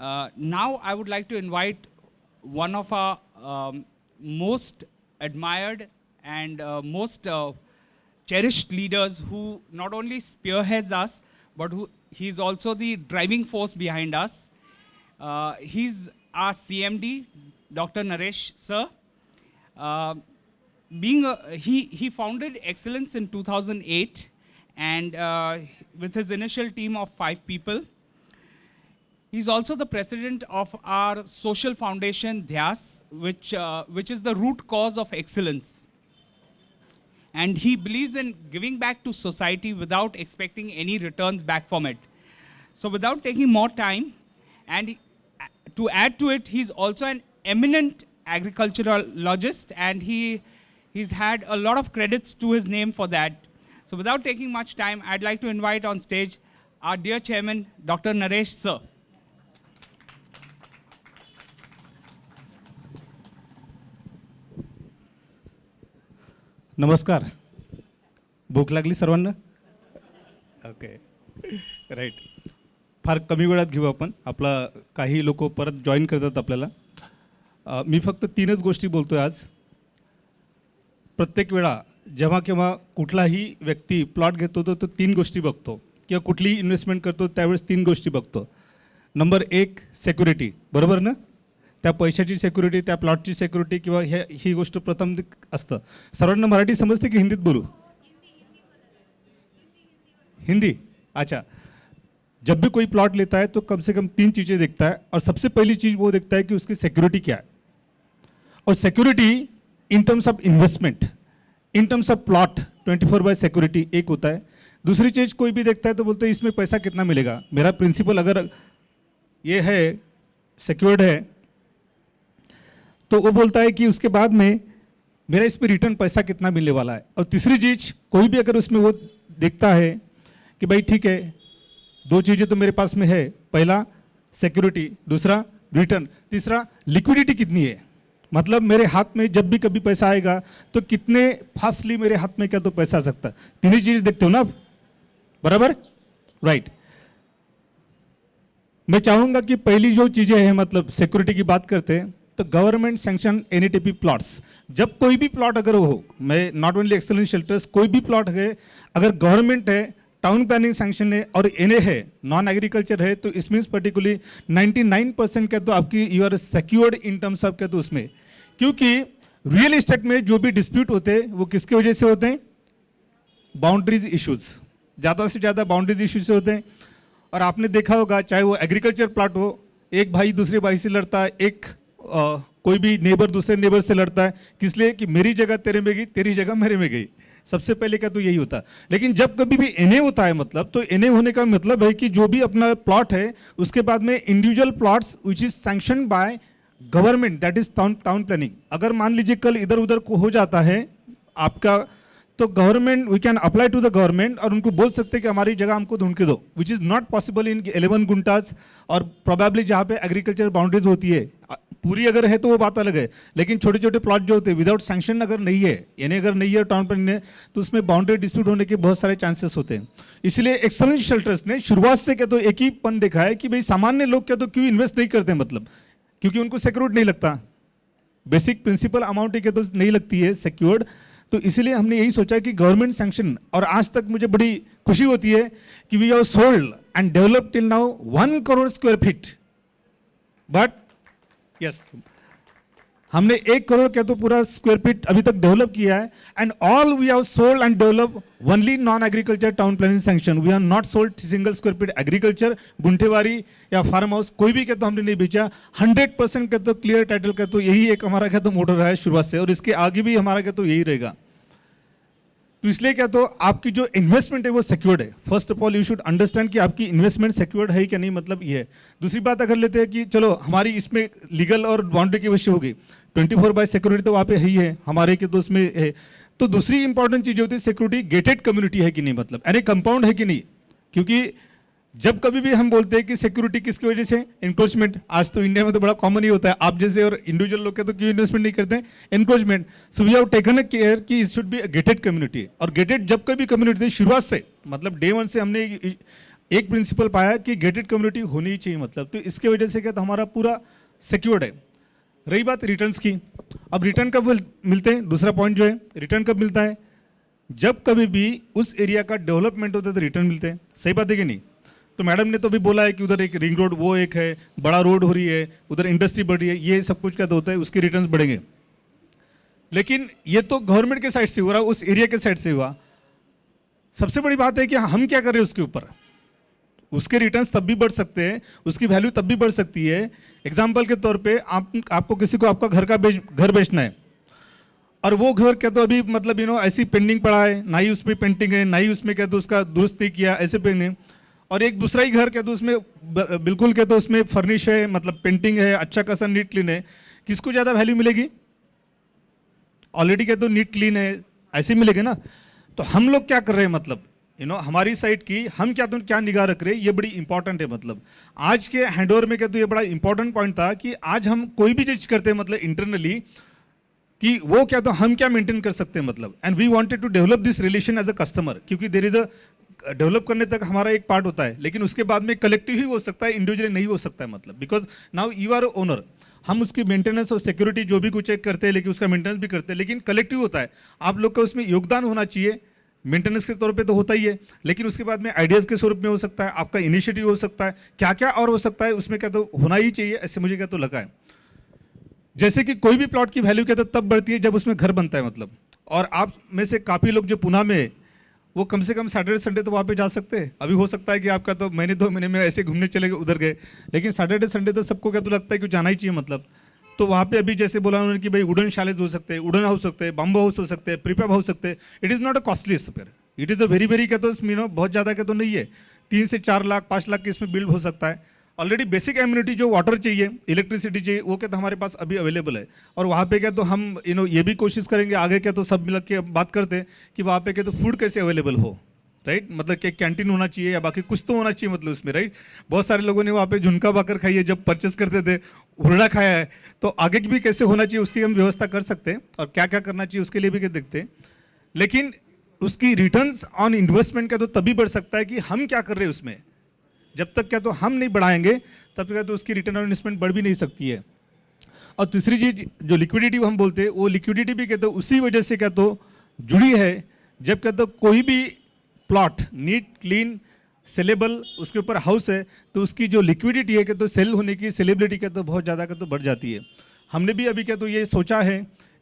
Now I would like to invite one of our most admired and most cherished leaders who not only spearheads us, but who he's also the driving force behind us. He's our CMD, Dr. Naresh sir. He founded Excellence in 2008, and with his initial team of 5 people. He's also the president of our social foundation, Dhyas, which is the root cause of excellence. And he believes in giving back to society without expecting any returns back from it. So without taking more time, and to add to it, he's also an eminent agriculturologist, and he's had a lot of credits to his name for that. So without taking much time, I'd like to invite on stage our dear chairman, Dr. Naresh sir. नमस्कार. भूक लागली सर्वांना? Okay, right. फार कमी वेळात घेऊ आपण. आपला काही लोक परत जॉईन करतात आपल्याला. मी फक्त 3च गोष्टी बोलतोय आज. प्रत्येक वेळा जेव्हा केव्हा कुठलाही व्यक्ती प्लॉट घेतो तो 3 गोष्टी बघतो, किंवा कुठलीही इन्व्हेस्टमेंट करतो त्यावेळेस 3 गोष्टी बघतो. नंबर 1 सिक्युरिटी, बरोबर ना? त्या पैशाची सिक्युरिटी, त्या प्लॉटची सिक्युरिटी, किंवा ही गोष्ट प्रथम असतं. सर्वांना मराठी समजते की हिंदीत बोलू? हिंदी. अच्छा. जब भी कोई प्लॉट लेता है तो कम से कम 3 चीज़ें देखता है, और सबसे पहली चीज़ वो देखता है कि उसकी सिक्योरिटी क्या है. और security in terms of investment, in terms of plot 24/7 security एक होता है. दूसरी चीज़ कोई भी देखता है तो बोलते हैं इसमें पैसा कितना मिलेगा. मेरा प्रिंसिपल अगर ये है सिक्योर्ड है तो वो बोलता है कि उसके बाद में मेरा इस पर रिटर्न पैसा कितना मिलने वाला है. और तीसरी चीज़ कोई भी अगर उसमें वो देखता है कि भाई ठीक है 2 चीज़ें तो मेरे पास में है, पहला सिक्योरिटी, दूसरा रिटर्न, तीसरा लिक्विडिटी कितनी है, मतलब मेरे हाथ में जब भी कभी पैसा आएगा तो कितने फास्टली मेरे हाथ में क्या तो पैसा आ सकता है. 3 चीज़ देखते हो ना आप, बराबर? राइट. मैं चाहूँगा कि पहली जो चीज़ें हैं, मतलब सिक्योरिटी की बात करते हैं तो गवर्नमेंट सैंक्शन NATP प्लॉट्स. जब कोई भी प्लॉट अगर हो, मैं नॉट ओनली एक्सेलेंस शेल्टर्स, कोई भी प्लॉट है अगर गवर्नमेंट है, टाउन प्लानिंग सैंक्शन है और NA है, नॉन एग्रीकल्चर है, तो इसमें पर्टिकुलरली 99% क्या तो आपकी you are secured in terms of क्या तो उसमें. क्योंकि रियल एस्टेट में जो भी डिस्प्यूट होते हैं वो किसके वजह से होते हैं? Boundaries issues. ज़्यादा से ज़्यादा बाउंड्रीज इश्यूज से होते हैं. और आपने देखा होगा चाहे वो एग्रीकल्चर प्लॉट हो, एक भाई दूसरे भाई से लड़ता है, एक कोई भी नेबर दूसरे नेबर से लड़ता है, किस लिए कि मेरी जगह तेरे में गई, तेरी जगह मेरे में गई. सबसे पहले क्या तो यही होता है. लेकिन जब कभी भी NA होता है, मतलब तो NA होने का मतलब है कि जो भी अपना प्लॉट है उसके बाद में individual plots which is sanction by government, that is town planning. अगर मान लीजिए कल इधर उधर को हो जाता है आपका, तो government we can apply to the government और उनको बोल सकते हैं कि हमारी जगह हमको ढूंढ के दो, which is not possible in 11 गुंटास. और प्रोबेबली जहाँ पे एग्रीकल्चर बाउंड्रीज होती है, पूरी अगर है तो वो बात अलग है, लेकिन छोटे छोटे प्लॉट जो होते हैं विदाउट सैंक्शन अगर नहीं है, यानी अगर नहीं है टाउन प्लानिंग, तो उसमें बाउंड्री डिस्प्यूट होने के बहुत सारे चांसेस होते हैं. इसलिए एक्सेलेंस शेल्टर्स ने शुरुआत से क्या तो एक ही पन देखा है कि भाई सामान्य लोग क्या तो क्यों इन्वेस्ट नहीं करते, मतलब क्योंकि उनको सिक्योर्ड नहीं लगता. बेसिक प्रिंसिपल अमाउंट क्या तो नहीं लगती है सिक्योर्ड. तो इसलिए हमने यही सोचा कि गवर्नमेंट सैंक्शन, और आज तक मुझे बड़ी खुशी होती है कि we have sold and developed till now 1 crore square feet. But yes, हमने 1 करोड़ क्या तो पूरा स्क्वायर फीट अभी तक डेवलप किया है. And all we have sold and develop only non agriculture town planning sanction. We have not sold single square feet agriculture, गुंठेवारी या फार्म हाउस कोई भी क्या तो हमने नहीं बेचा. 100% क्या तो क्लियर टाइटल का तो यही एक हमारा क्या तो मोटो रहा है शुरुआत से, और इसके आगे भी हमारा क्या तो यही रहेगा. तो इसलिए क्या तो आपकी जो इन्वेस्टमेंट है वो सिक्योर्ड है. First of all you should understand कि आपकी इन्वेस्टमेंट सिक्योर्ड है क्या नहीं, मतलब ये है. दूसरी बात अगर लेते हैं कि चलो हमारी इसमें लीगल और बाउंड्री की वजह होगी, 24/7 सिक्योरिटी तो वहाँ पे ही है हमारे के, तो उसमें है. तो दूसरी इंपॉर्टेंट चीज़ होती है सिक्योरिटी, गेटेड कम्युनिटी है कि नहीं, मतलब यानी कंपाउंड है कि नहीं. क्योंकि जब कभी भी हम बोलते हैं कि सिक्योरिटी किसकी वजह से, एनक्रोचमेंट. आज तो इंडिया में तो बड़ा कॉमन ही होता है, आप जैसे और इंडिविजुअल लोग के तो क्यों इन्वेस्टमेंट नहीं करते हैं, encroachment. So we have taken a care कि it should be a gated community. और गेटेड जब कभी कम्युनिटी शुरुआत से, मतलब डे 1 से हमने एक प्रिंसिपल पाया कि गेटेड कम्युनिटी होनी ही चाहिए मतलब, तो इसके वजह से क्या तो हमारा पूरा सिक्योर्ड है। रही बात रिटर्न्स की, अब रिटर्न कब मिलते हैं, दूसरा पॉइंट जो है रिटर्न कब मिलता है, जब कभी भी उस एरिया का डेवलपमेंट होता है तो रिटर्न मिलते हैं। सही बात है कि नहीं? तो मैडम ने तो अभी बोला है कि उधर एक रिंग रोड, वो एक है, बड़ा रोड हो रही है, उधर इंडस्ट्री बढ़ रही है, ये सब कुछ क्या तो होता है, उसके रिटर्न्स बढ़ेंगे। लेकिन ये तो गवर्नमेंट के साइड से हो रहा, उस एरिया के साइड से हुआ। सबसे बड़ी बात है कि हम क्या कर रहे हैं उसके ऊपर, उसके रिटर्न्स तब भी बढ़ सकते हैं, उसकी वैल्यू तब भी बढ़ सकती है। एग्जाम्पल के तौर पे आपको किसी को आपका घर बेचना है, और वो घर क्या तो अभी मतलब ऐसी पेंडिंग पड़ा है, ना ही उसमें पेंटिंग है, ना ही उसमें क्या तो उसका दुरुस्त नहीं किया, ऐसे पेंडिंग। और एक दूसरा ही घर क्या तो उसमें बिल्कुल क्या तो उसमें फर्निश है, मतलब पेंटिंग है, अच्छा खासा नीट क्लीन है, किसको ज़्यादा वैल्यू मिलेगी? ऑलरेडी क्या तो नीट क्लीन है, ऐसे मिलेगा ना। तो हम लोग क्या कर रहे हैं मतलब हमारी साइड की हम क्या निगाह रख रहे हैं, ये बड़ी इंपॉर्टेंट है। मतलब आज के हैंडओवर में क्या तो ये बड़ा इंपॉर्टेंट पॉइंट था कि आज हम कोई भी चीज करते हैं मतलब इंटरनली कि वो क्या तो हम क्या मेंटेन कर सकते हैं मतलब, and we wanted to develop this relation as a customer, क्योंकि देयर इज अ डेवलप करने तक हमारा एक पार्ट होता है, लेकिन उसके बाद में कलेक्टिव ही हो सकता है, इंडिविजुअली नहीं हो सकता है मतलब, because now you are owner. हम उसकी मेंटेनेंस और सिक्योरिटी जो भी कुछ चेक करते हैं, लेकिन उसका मेंटेनेंस भी करते हैं, लेकिन कलेक्टिव होता है। आप लोग का उसमें योगदान होना चाहिए, मेंटेनेंस के तौर पे तो होता ही है, लेकिन उसके बाद में आइडियाज़ के स्वरूप में हो सकता है, आपका इनिशिएटिव हो सकता है, क्या क्या और हो सकता है, उसमें क्या तो होना ही चाहिए, ऐसे मुझे क्या तो लगा है। जैसे कि कोई भी प्लॉट की वैल्यू क्या तो तब बढ़ती है जब उसमें घर बनता है मतलब, और आप में से काफ़ी लोग जो पुणे में है वो कम से कम सैटरडे संडे तो वहाँ पे जा सकते हैं। अभी हो सकता है कि आपका तो महीने 2 महीने में ऐसे घूमने चले गए, उधर गए, लेकिन सैटरडे संडे तो सबको क्या तो लगता है कि जाना ही चाहिए मतलब। तो वहाँ पे अभी जैसे बोला उन्होंने कि भाई वुडन शालेज हो सकते हैं, वुडन हाउस हो सकते हैं, बम्बो हाउस हो सकते हैं, प्रीपेब हाउस हो सकते हैं। It is not a costly spare, it is a very very क्या तो बहुत ज़्यादा क्या तो नहीं है, 3 से 4 लाख 5 लाख के इसमें बिल्ड हो सकता है। ऑलरेडी बेसिक एम्यूनिटी जो वाटर चाहिए, इलेक्ट्रिसिटी चाहिए, वो क्या तो हमारे पास अभी अवेलेबल है। और वहाँ पे क्या तो हम ये भी कोशिश करेंगे आगे क्या तो सब मिल के बात करते हैं कि वहाँ पे क्या तो फूड कैसे अवेलेबल हो, राइट। मतलब कि कैंटीन होना चाहिए या बाकी कुछ तो होना चाहिए मतलब उसमें, राइट। बहुत सारे लोगों ने वहाँ पे झुनका बाकर खाई है जब परचेस करते थे, हुरडा खाया है, तो आगे भी कैसे होना चाहिए उसकी हम व्यवस्था कर सकते हैं, और क्या क्या करना चाहिए उसके लिए भी क्या देखते हैं। लेकिन उसकी रिटर्न्स ऑन इन्वेस्टमेंट का तो तभी बढ़ सकता है कि हम क्या कर रहे हैं उसमें। जब तक क्या तो हम नहीं बढ़ाएंगे तब तक तो उसकी रिटर्न ऑन इन्वेस्टमेंट बढ़ भी नहीं सकती है। और तीसरी चीज जो लिक्विडिटी हम बोलते हैं, वो लिक्विडिटी भी क्या तो उसी वजह से क्या तो जुड़ी है, जब क्या तो कोई भी प्लॉट नीट क्लीन सेलेबल उसके ऊपर हाउस है तो उसकी जो लिक्विडिटी है क्या तो सेल होने की सेलेबिलिटी क्या तो बहुत ज़्यादा क्या तो बढ़ जाती है। हमने भी अभी क्या तो ये सोचा है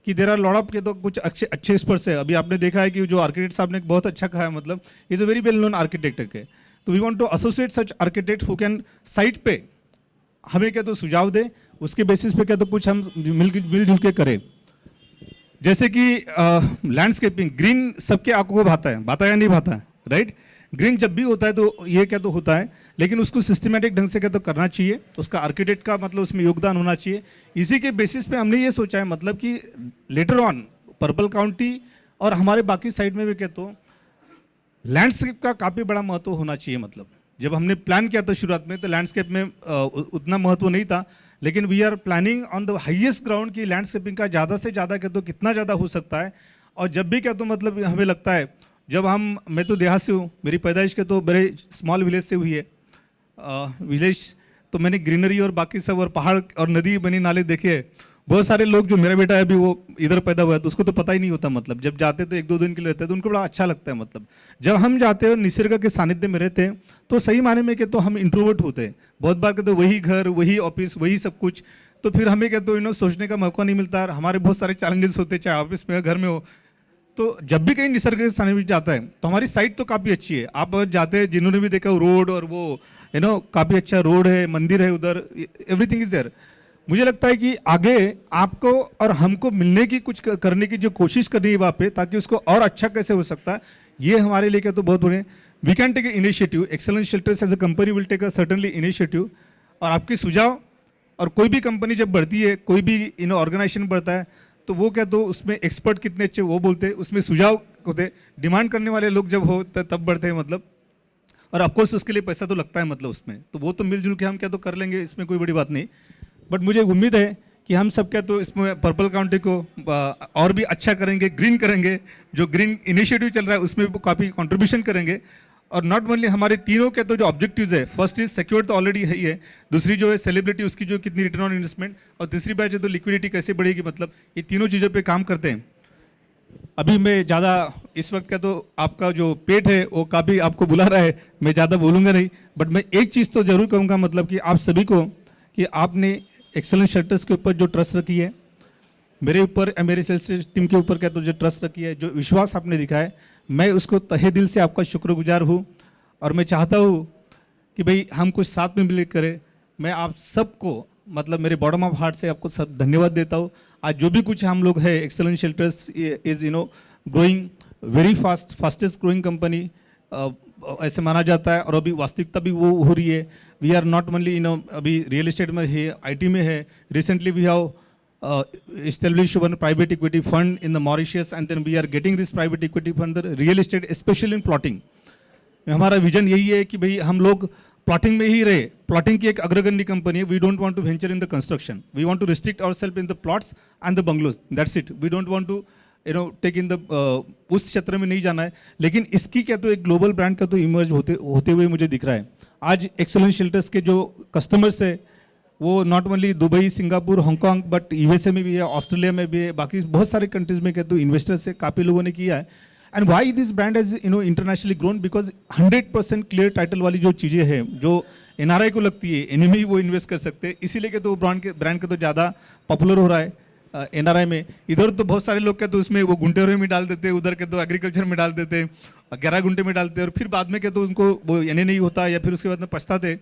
कि देर आर लॉट ऑफ के तो कुछ अच्छे एक्सपर्ट्स है। अभी आपने देखा है कि जो आर्किटेक्ट साहब ने बहुत अच्छा कहा है, मतलब is a very well known architect है। तो we want to associate such architect who can site पे हमें क्या तो सुझाव दे, उसके बेसिस पे क्या तो कुछ हम मिलजुल के करें। जैसे कि लैंडस्केपिंग, ग्रीन सबके आंखों को भाता है या नहीं भाता है, राइट। ग्रीन जब भी होता है तो ये क्या तो होता है, लेकिन उसको सिस्टमेटिक ढंग से क्या तो करना चाहिए, उसका आर्किटेक्ट का मतलब उसमें योगदान होना चाहिए। इसी के बेसिस पे हमने ये सोचा है मतलब कि लेटर ऑन पर्पल काउंटी और हमारे बाकी साइड में भी क्या तो लैंडस्केप का काफ़ी बड़ा महत्व होना चाहिए। मतलब जब हमने प्लान किया था शुरुआत में तो लैंडस्केप में उतना महत्व नहीं था, लेकिन we are planning on the highest ground की लैंडस्केपिंग का ज़्यादा से ज़्यादा क्या तो कितना ज़्यादा हो सकता है। और जब भी क्या तो मतलब हमें लगता है, जब मैं तो देहात से हूँ, मेरी पैदाइश के तो बड़े स्मॉल विलेज से हुई है विलेज, तो मैंने ग्रीनरी और बाकी सब और पहाड़ और नदी बनी नाले देखे हैं। बहुत सारे लोग जो मेरा बेटा है अभी वो इधर पैदा हुआ है तो उसको तो पता ही नहीं होता, मतलब जब जाते तो 1-2 दिन के लिए रहते तो उनको बड़ा अच्छा लगता है। मतलब जब हम जाते हैं और निसर्ग के सानिध्य में रहते हैं तो सही माने में क्या तो हम इंट्रोवर्ट होते हैं बहुत बार के, तो वही घर वही ऑफिस वही सब कुछ, तो फिर हमें क्या तो सोचने का मौका नहीं मिलता। हमारे बहुत सारे चैलेंजेस होते हैं, चाहे ऑफिस में या घर में हो। तो जब भी कहीं निसर्ग के सानिध्य में जाता है तो हमारी साइट तो काफ़ी अच्छी है। आप जाते हैं, जिन्होंने भी देखा रोड और वो काफ़ी अच्छा रोड है, मंदिर है उधर, एवरीथिंग इज देयर। मुझे लगता है कि आगे आपको और हमको मिलने की कुछ करने की जो कोशिश करनी है वहाँ पे, ताकि उसको और अच्छा कैसे हो सकता है, ये हमारे लिए क्या तो बहुत बड़े। We can take initiative, Excellence Shelters as a company will take a certainly initiative. और आपके सुझाव, और कोई भी कंपनी जब बढ़ती है, कोई भी ऑर्गेनाइजेशन बढ़ता है, तो वो क्या तो उसमें एक्सपर्ट कितने अच्छे वो बोलते हैं, उसमें सुझाव होते, डिमांड करने वाले लोग जब हो तब बढ़ते हैं मतलब। और ऑफकोर्स उसके लिए पैसा तो लगता है मतलब उसमें, तो वो तो मिलजुल के हम क्या तो कर लेंगे, इसमें कोई बड़ी बात नहीं। बट मुझे उम्मीद है कि हम सब क्या तो इसमें पर्पल काउंटी को और भी अच्छा करेंगे, ग्रीन करेंगे, जो ग्रीन इनिशिएटिव चल रहा है उसमें काफ़ी कंट्रीब्यूशन करेंगे। और नॉट ओनली हमारे तीनों के तो जो ऑब्जेक्टिव्स है, फर्स्ट इज सिक्योर तो ऑलरेडी है ही है, दूसरी जो है सेलिब्रिटी उसकी जो कितनी रिटर्न ऑन इन्वेस्टमेंट, और तीसरी बात जो तो लिक्विडिटी कैसे बढ़ेगी, मतलब ये तीनों चीज़ों पे काम करते हैं। अभी मैं ज़्यादा इस वक्त का तो आपका जो पेट है वो काफ़ी आपको बुला रहा है, मैं ज़्यादा बोलूँगा नहीं, बट मैं एक चीज़ तो ज़रूर कहूँगा, मतलब कि आप सभी को कि आपने एक्सेलेंट शेल्टर्स के ऊपर जो ट्रस्ट रखी है, मेरे ऊपर या मेरे सेल्स टीम के ऊपर क्या तो जो ट्रस्ट रखी है, जो विश्वास आपने दिखाया है, मैं उसको तहे दिल से आपका शुक्रगुजार हूँ। और मैं चाहता हूँ कि भाई हम कुछ साथ में मिलकर करें। मैं आप सबको मतलब मेरे बॉटम ऑफ हार्ट से आपको सब धन्यवाद देता हूँ। आज जो भी कुछ हम लोग है, excellent shelters is growing very fastest growing company ऐसे माना जाता है, और अभी वास्तविकता भी वो हो रही है। वी आर नॉट ओनली अभी रियल एस्टेट में है, IT में है। Recently we have established one private equity fund in the Mauritius, and then we are getting this private equity fund the real estate, especially in plotting. हमारा vision यही है कि भाई हम लोग प्लॉटिंग में ही रहे। प्लॉटिंग की एक अग्रगण्य कंपनी है। We don't want to venture in the construction, we want to restrict ourself in the plots and the bungalows, that's it. We don't want to take in the उस क्षेत्र में नहीं जाना है। लेकिन इसकी क्या तो एक ग्लोबल ब्रांड का तो इमर्ज होते हुए मुझे दिख रहा है। आज एक्सेलेंट शेल्टर्स के जो कस्टमर्स है वो not only Dubai, Singapore, Hong Kong, but USA में भी है, ऑस्ट्रेलिया में भी है, बाकी बहुत सारे कंट्रीज में क्या तो इन्वेस्टर्स से काफ़ी लोगों ने किया है। And why this brand has internationally grown, because 100% clear title वाली जो चीज़ें हैं जो NRI को लगती है, एनएमई वो इन्वेस्ट कर सकते हैं, इसीलिए कि तो ब्रांड के तो ज़्यादा पॉपुलर हो रहा है NRI में। इधर तो बहुत सारे लोग क्या तो उसमें वो गुंटेरों में डाल देते हैं, उधर के तो एग्रीकल्चर में डाल देते हैं, 11 गुंटे में डालते हैं, और फिर बाद में क्या तो उनको वो NA नहीं होता, या फिर उसके बाद में पछताते।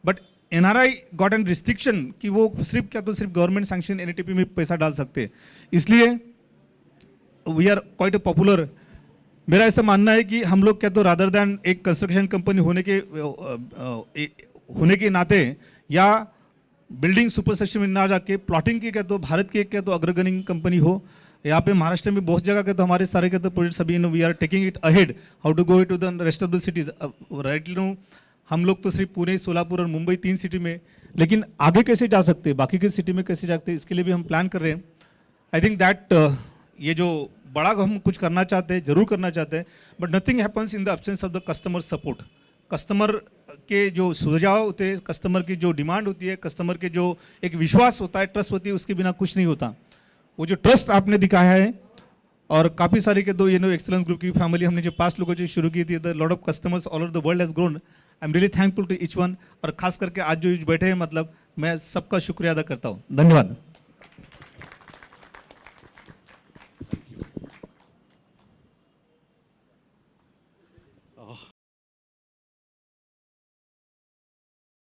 But NRI got an restriction कि वो सिर्फ क्या तो सिर्फ गवर्नमेंट सैंक्शन NATP में पैसा डाल सकते हैं, इसलिए वी आर क्वाइट पॉपुलर। मेरा ऐसा मानना है कि हम लोग क्या तो रादर दैन एक कंस्ट्रक्शन कंपनी होने के नाते या बिल्डिंग सुपर सेक्शन में ना जाके प्लॉटिंग की क्या तो भारत की क्या तो अग्रगण्य कंपनी हो। यहाँ पे महाराष्ट्र में बहुत जगह के तो हमारे सारे के तो प्रोजेक्ट्स अभी we are taking it ahead, how to go it to the rest of the cities. Right now हम लोग तो सिर्फ पुणे, सोलापुर और मुंबई 3 सिटी में, लेकिन आगे कैसे जा सकते हैं, बाकी के सिटी में कैसे जाते हैं, इसके लिए भी हम प्लान कर रहे हैं। आई थिंक दैट ये जो बड़ा हम कुछ करना चाहते हैं, जरूर करना चाहते हैं, but nothing happens in the absence of the customer support. Customer के जो सुझाव होते हैं, कस्टमर की जो डिमांड होती है, कस्टमर के जो एक विश्वास होता है, ट्रस्ट होती है, उसके बिना कुछ नहीं होता। वो जो ट्रस्ट आपने दिखाया है, और काफ़ी सारे के दो एक्सेलेंस ग्रुप की फैमिली हमने जो 5 लोगों से शुरू की थी, the lot of customers all over the world has grown. I am really thankful to each one, और खास करके आज जो बैठे हैं, मतलब मैं सबका शुक्रिया अदा करता हूँ। धन्यवाद।